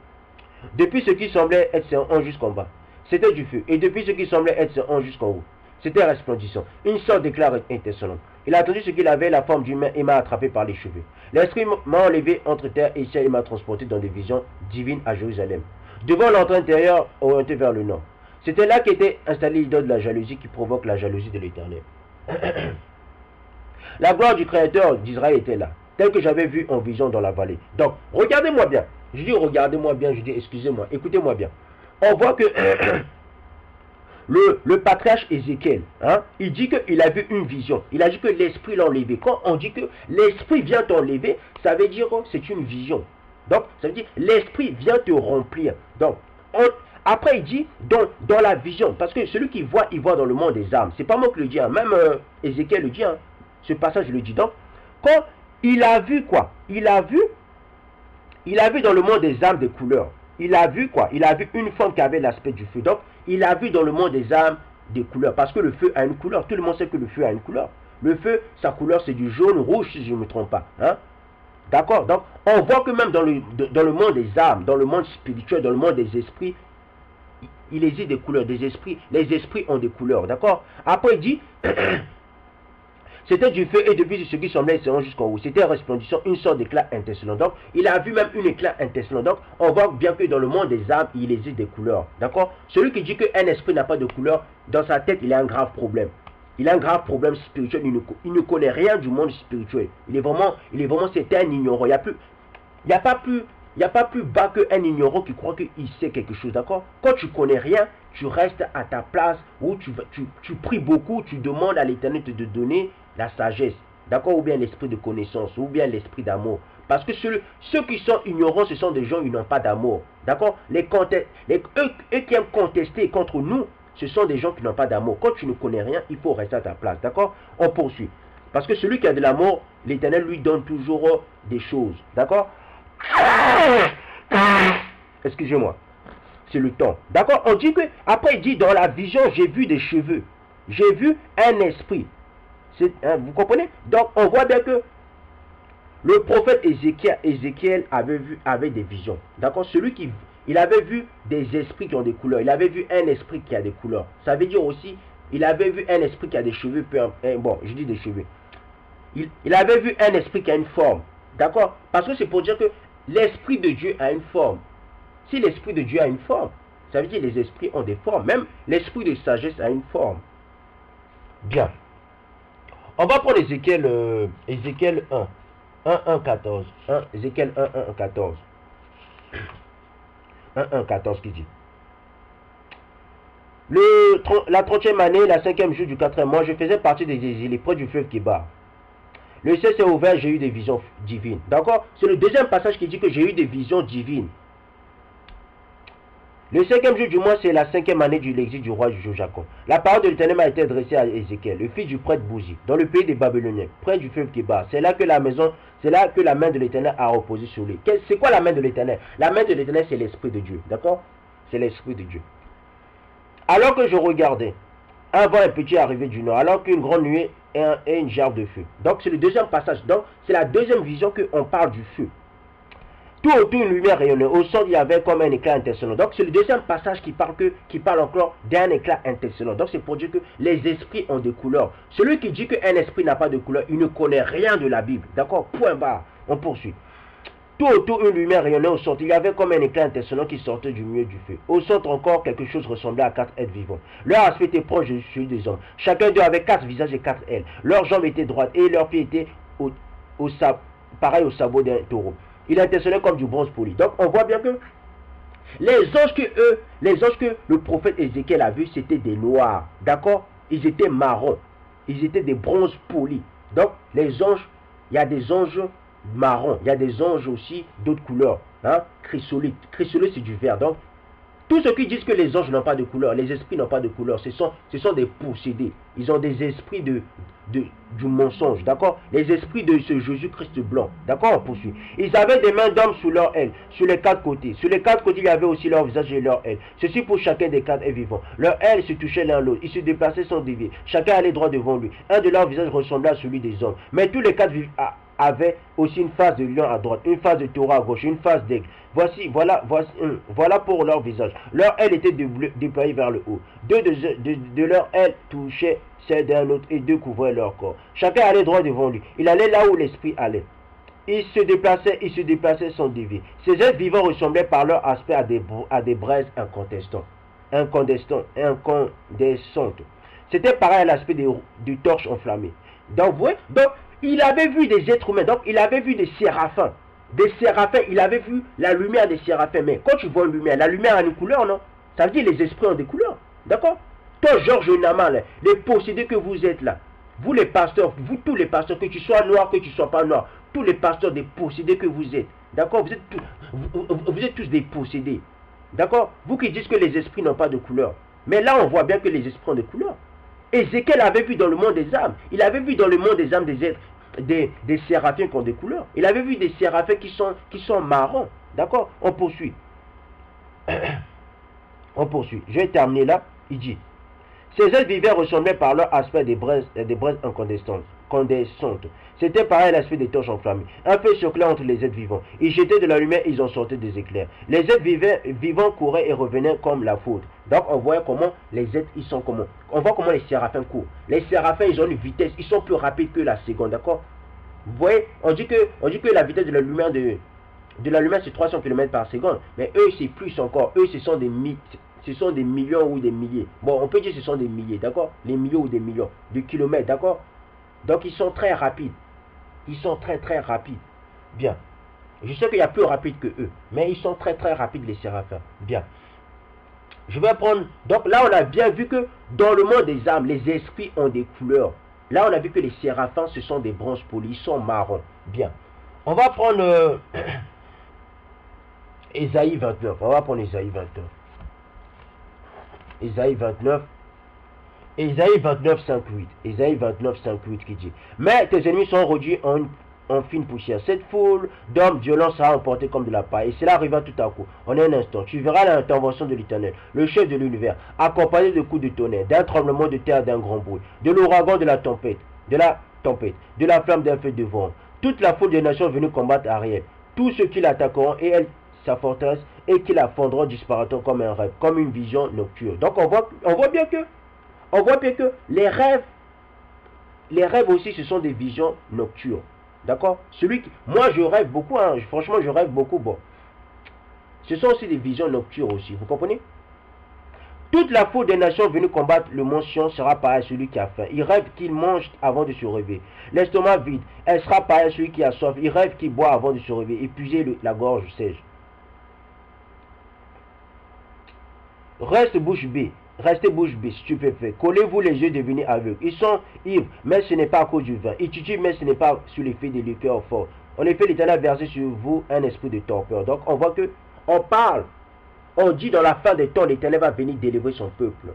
Depuis ce qui semblait être ses hanches jusqu'en bas, c'était du feu. Et depuis ce qui semblait être ses hanches jusqu'en haut, c'était resplendissant. Une sorte d'éclat étincelant. Il a attendu ce qu'il avait la forme d'humain et m'a attrapé par les cheveux. L'esprit m'a enlevé entre terre et ciel et m'a transporté dans des visions divines à Jérusalem, devant l'entrée intérieure orientée vers le nord. C'était là qu'était installée l'idole de la jalousie qui provoque la jalousie de l'Éternel. La gloire du Créateur d'Israël était là, tel que j'avais vu en vision dans la vallée. Donc, regardez-moi bien. Je dis regardez-moi bien, je dis excusez-moi, écoutez-moi bien. On voit que le patriarche Ézéchiel, hein, il dit qu'il a vu une vision. Il a dit que l'esprit l'a enlevé. Quand on dit que l'esprit vient t'enlever, ça veut dire que c'est une vision. Donc, ça veut dire l'esprit vient te remplir. Donc, après il dit dans la vision, parce que celui qui voit, il voit dans le monde des âmes. C'est pas moi qui le dis, hein. Même Ézéchiel le dit, hein. Ce passage le dit. Donc, quand il a vu quoi? Il a vu dans le monde des âmes des couleurs. Il a vu quoi? Il a vu une femme qui avait l'aspect du feu. Donc, il a vu dans le monde des âmes des couleurs. Parce que le feu a une couleur. Tout le monde sait que le feu a une couleur. Le feu, sa couleur, c'est du jaune, rouge, si je ne me trompe pas. Hein? D'accord? Donc, on voit que même dans le monde des âmes, dans le monde spirituel, dans le monde des esprits, il existe des couleurs, des esprits. Les esprits ont des couleurs. D'accord? Après, il dit... C'était du feu et depuis ce qui semblait excellent jusqu'en haut. C'était resplendissant, une sorte d'éclat étincelant. Donc, il a vu même une éclat étincelant. Donc, on voit bien que dans le monde des âmes, il existe des couleurs. D'accord? Celui qui dit qu'un esprit n'a pas de couleur, dans sa tête, il a un grave problème. Il a un grave problème spirituel. Il ne connaît rien du monde spirituel. Il est vraiment, c'est un ignorant. Il n'y a pas plus bas qu'un ignorant qui croit qu'il sait quelque chose. D'accord? Quand tu connais rien, tu restes à ta place où tu pries beaucoup, tu demandes à l'Éternel de te donner la sagesse, d'accord, ou bien l'esprit de connaissance, ou bien l'esprit d'amour. Parce que ceux qui sont ignorants, ce sont des gens qui n'ont pas d'amour, d'accord. Eux qui aiment contester contre nous, ce sont des gens qui n'ont pas d'amour. Quand tu ne connais rien, il faut rester à ta place, d'accord. On poursuit. Parce que celui qui a de l'amour, l'Éternel lui donne toujours des choses, d'accord. Excusez-moi, c'est le temps, d'accord. On dit que, après il dit, dans la vision, j'ai vu des cheveux, j'ai vu un esprit. Vous comprenez? Donc on voit bien que le prophète Ézéchiel avait des visions. D'accord? Il avait vu des esprits qui ont des couleurs. Il avait vu un esprit qui a des couleurs. Ça veut dire aussi, il avait vu un esprit qui a des cheveux. Bon, je dis des cheveux. Il avait vu un esprit qui a une forme. D'accord? Parce que c'est pour dire que l'esprit de Dieu a une forme. Si l'esprit de Dieu a une forme, ça veut dire que les esprits ont des formes. Même l'esprit de sagesse a une forme. Bien. On va prendre Ézéchiel 1. 1, 14. Ézéchiel 1, 14. 1, 14 qui dit. La 30e année, la 5e jour du 4e mois, je faisais partie des exilés près du fleuve Kébar. Le ciel s'est ouvert, j'ai eu des visions divines. D'accord? C'est le deuxième passage qui dit que j'ai eu des visions divines. Le 5e jour du mois, c'est la 5e année de l'exil du roi Joachim. La parole de l'Éternel m'a été adressée à Ézéchiel, le fils du prêtre Bouzi, dans le pays des Babyloniens, près du fleuve Kébar. C'est là que la main de l'Éternel a reposé sur lui. C'est quoi la main de l'Éternel? La main de l'Éternel, c'est l'Esprit de Dieu. D'accord? C'est l'Esprit de Dieu. Alors que je regardais, un vent petit arrivé du nord, alors qu'une grande nuée et une gerbe de feu. Donc c'est le deuxième passage. Donc c'est la deuxième vision qu'on parle du feu. Tout autour, une lumière rayonnait. Au centre, il y avait comme un éclat interstellant. Donc, c'est le deuxième passage qui parle encore d'un éclat interstellant. Donc, c'est pour dire que les esprits ont des couleurs. Celui qui dit qu'un esprit n'a pas de couleur, il ne connaît rien de la Bible. D'accord? Point barre. On poursuit. Tout autour, une lumière rayonnait au centre. Il y avait comme un éclat interstellant qui sortait du milieu du feu. Au centre encore, quelque chose ressemblait à 4 êtres vivants. Leur aspect était proche de celui des hommes. Chacun d'eux avait 4 visages et 4 ailes. Leurs jambes étaient droites et leurs pieds étaient pareil au sabot d'un taureau. Il intercellait comme du bronze poli. Donc on voit bien que Les anges que le prophète Ézéchiel a vus, c'était des noirs. D'accord? Ils étaient marrons. Ils étaient des bronzes polis. Donc, les anges, il y a des anges marrons. Il y a des anges aussi d'autres couleurs. Hein? Chrysolite. Chrysolite, c'est du vert. Donc, tous ceux qui disent que les anges n'ont pas de couleur, les esprits n'ont pas de couleur, ce sont des possédés. Ils ont des esprits du mensonge, d'accord? Les esprits de ce Jésus-Christ blanc, d'accord? On poursuit. Ils avaient des mains d'hommes sous leurs ailes, sur les quatre côtés. Sur les quatre côtés, il y avait aussi leur visage et leurs ailes. Ceci pour chacun des quatre est vivant. Leurs ailes se touchaient l'un l'autre. Ils se déplaçaient sans dévier. Chacun allait droit devant lui. Un de leurs visages ressemblait à celui des hommes. Mais tous les quatre avaient aussi une face de lion à droite, une face de taureau à gauche, une face d'aigle. Voilà pour leur visage. Leurs ailes étaient déployées vers le haut. Deux de leurs ailes touchaient celles d'un autre et deux couvraient leur corps. Chacun allait droit devant lui. Il allait là où l'esprit allait. Ils se déplaçaient sans dévier. Ces êtres vivants ressemblaient par leur aspect à des braises incandescentes. C'était pareil à l'aspect de torches enflammées. Donc, vous voyez, il avait vu des êtres humains, donc il avait vu des séraphins. Il avait vu la lumière des séraphins. Mais quand tu vois une lumière, la lumière a une couleur, non? Ça veut dire les esprits ont des couleurs. D'accord? Toi, Georges Naman, les possédés que vous êtes là, vous les pasteurs, vous tous les pasteurs, que tu sois noir, que tu ne sois pas noir, tous les pasteurs des possédés que vous êtes, d'accord? Vous êtes tous des possédés. D'accord? Vous qui dites que les esprits n'ont pas de couleur. Mais là, on voit bien que les esprits ont des couleurs. Ézéchiel avait vu dans le monde des âmes. Il avait vu dans le monde des âmes des êtres, des séraphins qui ont des couleurs. Il avait vu des séraphins qui sont marrons. D'accord? On poursuit. On poursuit. Je vais terminer là. Il dit: ces êtres vivants ressemblaient par leur aspect des braises incandescentes. C'était pareil à l'aspect des torches enflammées. Un feu circulait entre les êtres vivants. Ils jetaient de la lumière, ils en sortaient des éclairs. Les êtres vivants couraient et revenaient comme la foudre. Donc on voit comment les êtres, ils sont comment. On voit comment les séraphins courent. Les séraphins, ils ont une vitesse, ils sont plus rapides que la seconde, d'accord? Vous voyez, on dit que la vitesse de la lumière c'est 300 km par seconde. Mais eux, c'est plus encore. Eux, ce sont des millions ou des milliers. Bon, on peut dire que ce sont des milliers, d'accord? Les millions ou des millions de kilomètres, d'accord? Donc, ils sont très rapides. Ils sont très, très rapides. Bien. Je sais qu'il y a plus rapide que eux. Mais ils sont très, très rapides, les séraphins. Bien. Je vais prendre... Donc, là, on a bien vu que dans le monde des âmes, les esprits ont des couleurs. Là, on a vu que les séraphins, ce sont des bronzes polis. Ils sont marrons. Bien. On va prendre... Ésaïe 29. On va prendre Ésaïe 29. Ésaïe 29. Ésaïe 29, 5, 8. Ésaïe 29, 5, 8 qui dit: mais tes ennemis sont réduits en fine poussière. Cette foule d'hommes violents sera emportée comme de la paille. Et cela arriva tout à coup, en un instant. Tu verras l'intervention de l'Éternel, le chef de l'univers, accompagné de coups de tonnerre, d'un tremblement de terre, d'un grand bruit, de l'ouragan, de la tempête, de la flamme d'un feu de vent. Toute la foule des nations venues combattre Ariel. Tous ceux qui l'attaqueront et elle, sa forteresse, et qui la fondront disparaîtront comme un rêve, comme une vision nocturne. Donc on voit bien que les rêves aussi, ce sont des visions nocturnes. D'accord? Moi, je rêve beaucoup, hein, franchement, je rêve beaucoup. Bon, ce sont aussi des visions nocturnes aussi, vous comprenez? Toute la foule des nations venues combattre le mont Sion sera pareil à celui qui a faim. Il rêve qu'il mange avant de se réveiller. L'estomac vide, elle sera pareil à celui qui a soif. Il rêve qu'il boit avant de se réveiller, épuiser la gorge sèche. Restez bouche bée, stupéfait. Collez-vous les yeux devenus aveugles. Ils sont ivres, mais ce n'est pas à cause du vin. Ils titubent, mais ce n'est pas sous l'effet des liqueurs fortes. En effet, l'Éternel a versé sur vous un esprit de torpeur. Donc, on voit que, on dit dans la fin des temps, l'Éternel va venir délivrer son peuple.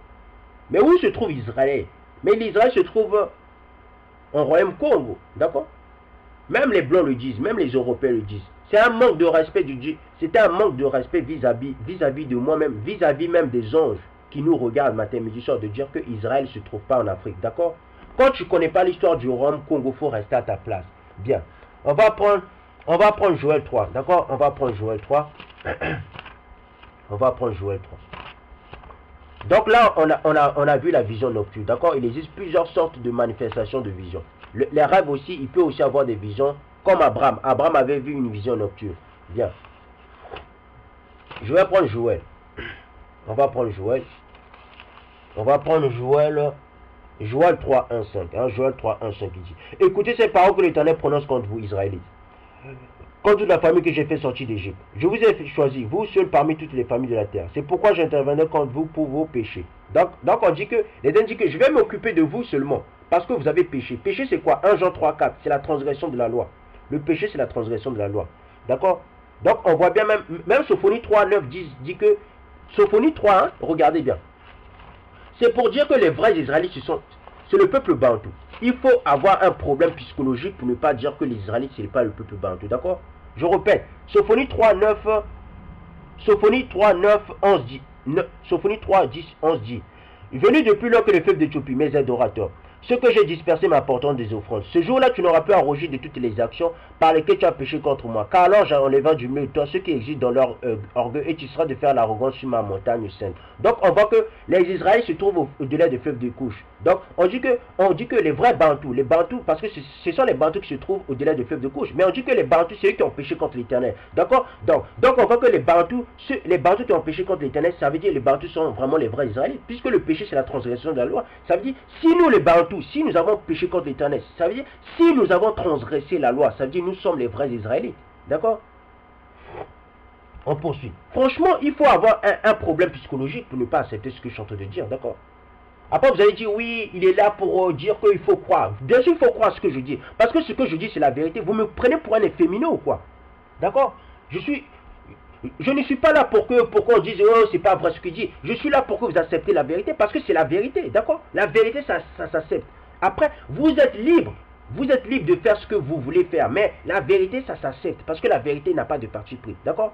Mais où se trouve Israël? Mais l'Israël se trouve en royaume Congo, d'accord? Même les Blancs le disent, même les Européens le disent. C'est un manque de respect c'est un manque de respect vis-à-vis de moi-même, vis-à-vis même des anges qui nous regardent matin, midi, soir, de dire que Israël ne se trouve pas en Afrique, d'accord? Quand tu ne connais pas l'histoire du royaume Congo, il faut rester à ta place. Bien. On va prendre Joël 3, d'accord? On va prendre Joël 3. On va prendre Joël 3. Donc là, on a vu la vision nocturne, d'accord? Il existe plusieurs sortes de manifestations de vision. Les rêves aussi, il peut aussi avoir des visions, comme Abraham. Abraham avait vu une vision nocturne. Bien. Je vais prendre Joël. On va prendre Joël. On va prendre Joël 3, 1, 5. Hein, Joël 3, 1, 5 qui dit: écoutez ces paroles que l'Éternel prononce contre vous, Israélites. Comme toute la famille que j'ai fait sortir d'Égypte. Je vous ai choisi, vous seul parmi toutes les familles de la terre. C'est pourquoi j'intervenais contre vous pour vos péchés. Donc on dit que, les uns disent que je vais m'occuper de vous seulement. Parce que vous avez péché. Péché c'est quoi? 1 Jean 3, 4. C'est la transgression de la loi. Le péché c'est la transgression de la loi. D'accord? Donc on voit bien même Sophonie 3, 9 dit que, Sophonie 3, hein, regardez bien. C'est pour dire que les vrais Israélites, c'est le peuple bantou. Il faut avoir un problème psychologique pour ne pas dire que les Israélites, ce n'est pas le peuple bantou. D'accord? Je répète, Sophonie 3, 9, Sophonie 3, 9, 11 dit, Sophonie 3, 10, 11 dit, venu depuis lors que les feux d'Éthiopie, mes adorateurs, ce que j'ai dispersé m'apportant des offrandes. Ce jour-là, tu n'auras plus à rougir de toutes les actions par lesquelles tu as péché contre moi. Car alors j'enlèverai du milieu de toi ceux qui existent dans leur orgueil et tu seras de faire l'arrogance sur ma montagne sainte. Donc on voit que les Israélites se trouvent au-delà des fleuves de couche. Donc on dit que les vrais Bantous, parce que ce sont les Bantous qui se trouvent au-delà des fleuves de couche. Mais on dit que les Bantous, c'est eux qui ont péché contre l'Éternel. D'accord? Donc on voit que les Bantous qui ont péché contre l'Éternel, ça veut dire que les Bantous sont vraiment les vrais Israélites. Puisque le péché, c'est la transgression de la loi. Ça veut dire, si nous les Bantous, si nous avons péché contre l'Éternel, ça veut dire, si nous avons transgressé la loi, ça veut dire, nous sommes les vrais Israélites. D'accord? On poursuit. Franchement, il faut avoir un problème psychologique pour ne pas accepter ce que je suis en train de dire. D'accord? Après, vous allez dire, oui, il est là pour dire qu'il faut croire. Bien sûr, il faut croire ce que je dis. Parce que ce que je dis, c'est la vérité. Vous me prenez pour un efféminé ou quoi? D'accord? Je ne suis pas là pour qu'on dise, oh, c'est pas vrai ce qu'il dit. Je suis là pour que vous acceptez la vérité, parce que c'est la vérité, d'accord? La vérité, ça s'accepte. Après, vous êtes libre. Vous êtes libre de faire ce que vous voulez faire, mais la vérité, ça s'accepte, parce que la vérité n'a pas de parti pris, d'accord?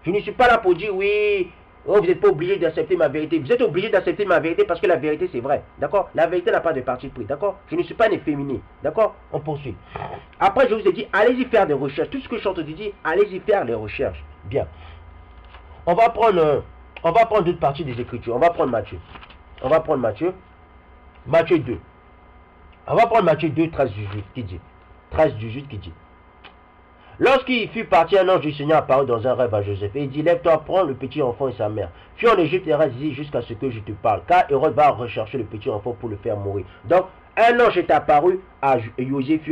Je ne suis pas là pour dire, oui, oh, vous n'êtes pas obligé d'accepter ma vérité. Vous êtes obligé d'accepter ma vérité parce que la vérité, c'est vrai, d'accord? La vérité n'a pas de parti pris, d'accord? Je ne suis pas un efféminé, d'accord? On poursuit. Après, je vous ai dit, allez-y faire des recherches. Tout ce que je suis en train de dire, allez-y faire les recherches. Bien. On va prendre d'autres parties des Écritures. On va prendre Matthieu. Matthieu 2. On va prendre Matthieu 2, 13, 18 qui dit. 13, 18 qui dit. Lorsqu'il fut parti, un ange du Seigneur apparut dans un rêve à Joseph. Et il dit, lève-toi, prends le petit enfant et sa mère. Fuis en Égypte et reste ici jusqu'à ce que je te parle. Car Hérode va rechercher le petit enfant pour le faire mourir. Donc, un ange est apparu à Joseph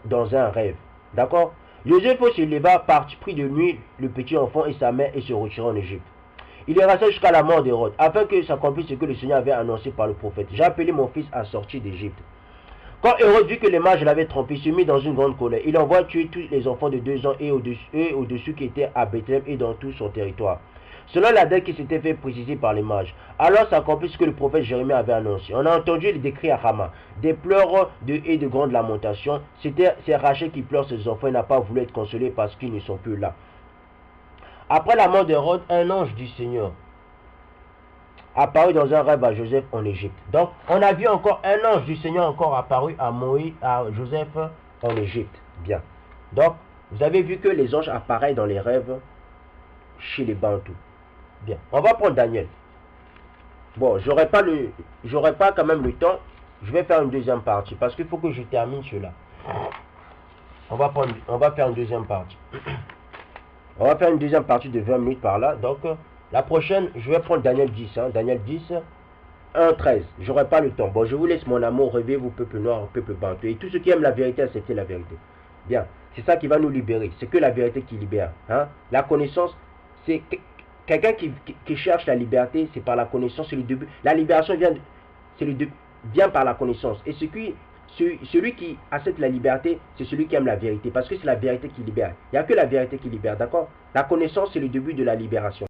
dans un rêve. D'accord? Joseph se leva, partit, prit de nuit le petit enfant et sa mère et se retira en Égypte. Il est resté jusqu'à la mort d'Hérode, afin que s'accomplisse ce que le Seigneur avait annoncé par le prophète. J'ai appelé mon fils à sortir d'Égypte. Quand Hérode vit que les mages l'avaient trompé, il se mit dans une grande colère. Il envoie tuer tous les enfants de 2 ans et au-dessus qui étaient à Bethléem et dans tout son territoire. Selon la date qui s'était fait préciser par les mages. Alors s'accomplit ce que le prophète Jérémie avait annoncé. On a entendu les décrets à Rama, des pleurs et de grandes lamentations. C'est Rachel qui pleure ses enfants et n'a pas voulu être consolé parce qu'ils ne sont plus là. Après la mort d'Hérode, un ange du Seigneur apparu dans un rêve à Joseph en Égypte. Donc, on a vu encore un ange du Seigneur encore apparu à Joseph en Égypte. Bien. Donc, vous avez vu que les anges apparaissent dans les rêves chez les Bantous. Bien. On va prendre Daniel. Bon, j'aurai pas quand même le temps. Je vais faire une deuxième partie parce qu'il faut que je termine cela. On va faire une deuxième partie. On va faire une deuxième partie de 20 minutes par là. Donc, la prochaine, je vais prendre Daniel 10. Daniel 10, 1, 13. J'aurai pas le temps. Bon, je vous laisse mon amour, réveillez-vous, peuple noir, peuple bantou. Et tous ceux qui aiment la vérité, acceptez la vérité. Bien. C'est ça qui va nous libérer. C'est que la vérité qui libère. La connaissance, c'est quelqu'un qui cherche la liberté, c'est par la connaissance, c'est le début. La libération vient par la connaissance. Et celui qui accepte la liberté, c'est celui qui aime la vérité. Parce que c'est la vérité qui libère. Il n'y a que la vérité qui libère, d'accord? La connaissance, c'est le début de la libération.